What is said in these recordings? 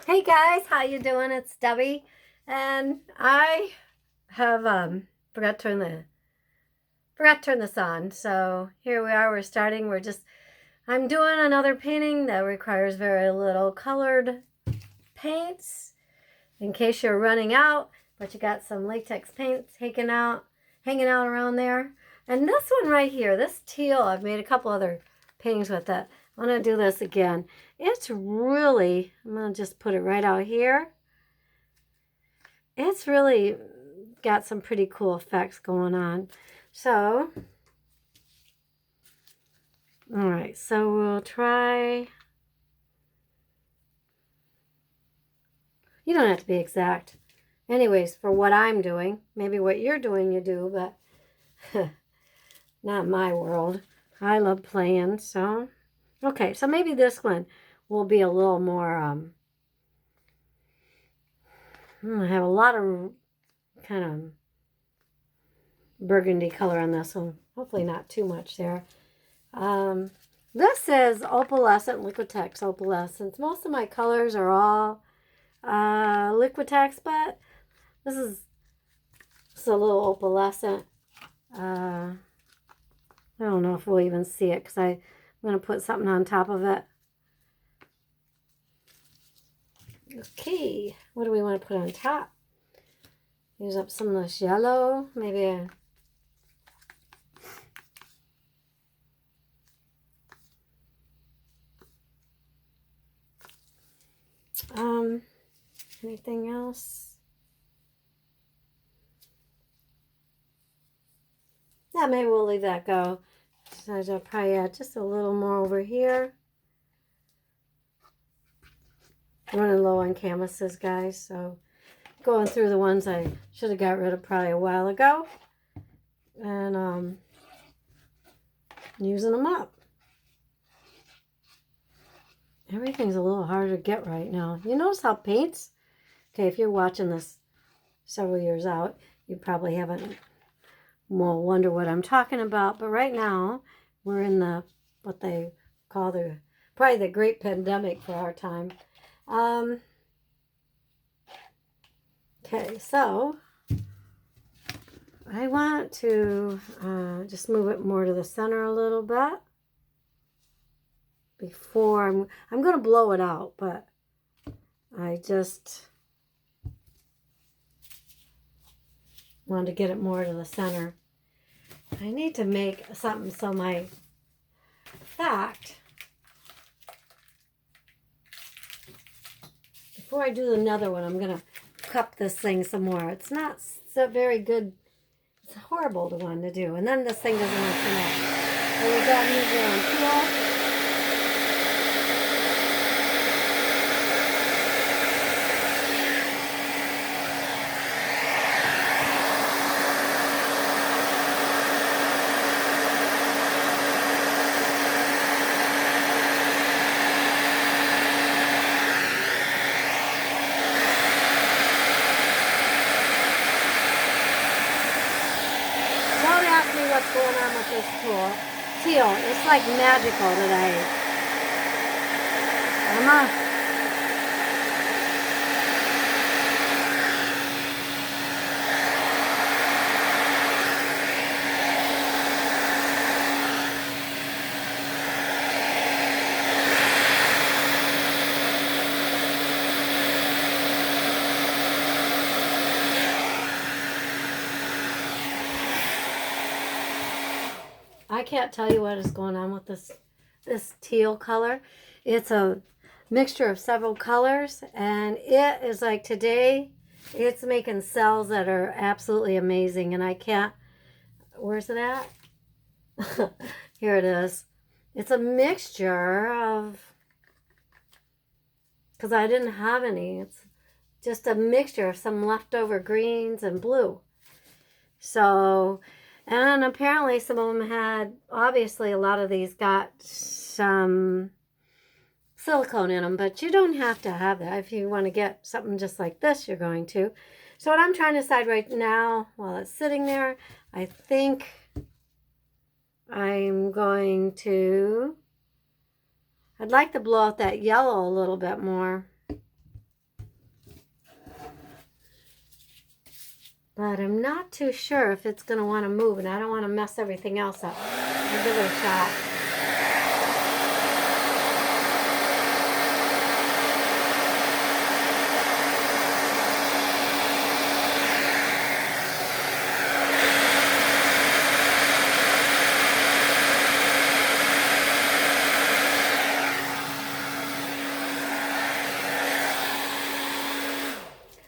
Hey guys, how you doing? It's Debbie, and I have forgot to turn this on. So here we are. We're starting. I'm doing another painting that requires very little colored paints in case you're running out, but you got some latex paints hanging out around there. And this one right here, this teal, I've made a couple other paintings with it. I'm going to do this again. It's really, I'm going to just put it right out here. It's really got some pretty cool effects going on. So, all right, so we'll try. You don't have to be exact. Anyways, for what I'm doing, maybe what you're doing you do, but not my world. I love playing, so. Okay, so maybe this one will be a little more, I have a lot of kind of burgundy color on this one. Hopefully not too much there. This is opalescent, Liquidtex opalescence. Most of my colors are all Liquidtex, but this is a little opalescent. I don't know if we'll even see it because I'm going to put something on top of it. Okay, what do we want to put on top? Use up some of this yellow, maybe anything else? Yeah, maybe we'll leave that go. So I'll probably add just a little more over here. I'm running low on canvases, guys, so going through the ones I should have got rid of probably a while ago. And using them up. Everything's a little harder to get right now. You notice how paints? Okay, if you're watching this several years out, you probably haven't will wonder what I'm talking about. But right now, we're in what they call probably the great pandemic for our time. Okay, so I want to just move it more to the center a little bit before I'm going to blow it out, but I just want to get it more to the center. I need to make something so my fact, before I do another one, I'm going to cup this thing some more. It's not so very good. It's horrible to want to do. And then this thing doesn't want to come out. So we got music on tool. What's going on with this teal. It's like magical today. I can't tell you what is going on with this teal color. It's a mixture of several colors, and it is like today it's making cells that are absolutely amazing, and I can't, where's it at? Here it is. It's a mixture of, because I didn't have any, it's just a mixture of some leftover greens and blue. So, and apparently some of them had, obviously a lot of these got some silicone in them, but you don't have to have that. If you want to get something just like this, you're going to. So what I'm trying to decide right now, while it's sitting there, I think I'm going to I'd like to blow out that yellow a little bit more. But I'm not too sure if it's going to want to move, and I don't want to mess everything else up. I'll give it a shot.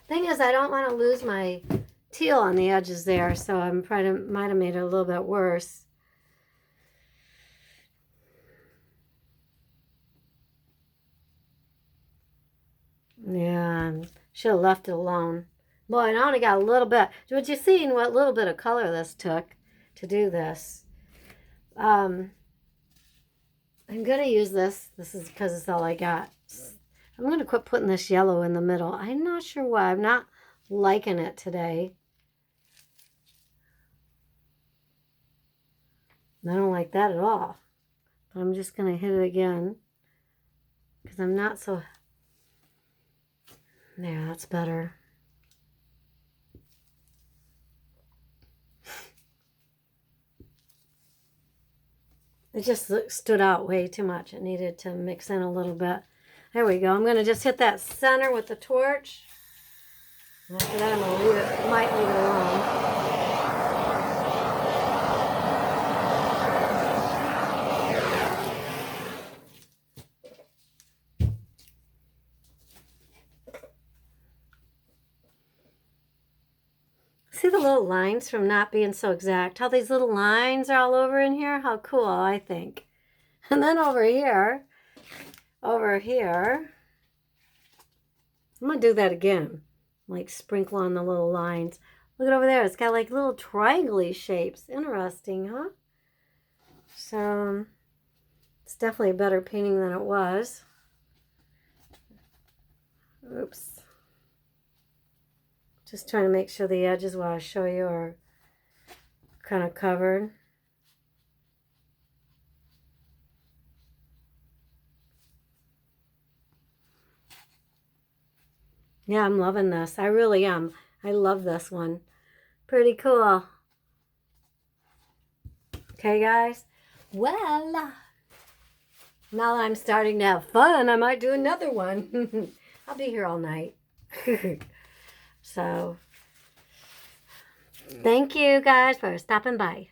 Thing is, I don't want to lose my teal on the edges there, so I'm probably might have made it a little bit worse. Yeah, should have left it alone. Boy, I only got a little bit. But you seen what little bit of color this took to do this. I'm gonna use this. This is because it's all I got. I'm gonna quit putting this yellow in the middle. I'm not sure why. I'm not liking it today. I don't like that at all. But I'm just going to hit it again. Because I'm not so... There, that's better. It just stood out way too much. It needed to mix in a little bit. There we go. I'm going to just hit that center with the torch. And after that, I'm going to leave it. Might leave it alone. See the little lines from not being so exact? How these little lines are all over in here? How cool, I think. And then over here, I'm going to do that again. Like sprinkle on the little lines. Look at over there. It's got like little triangle-y shapes. Interesting, huh? So, it's definitely a better painting than it was. Oops. Just trying to make sure the edges while I show you are kind of covered. Yeah, I'm loving this. I really am. I love this one. Pretty cool. Okay, guys? Well, now that I'm starting to have fun, I might do another one. I'll be here all night. So, thank you guys for stopping by.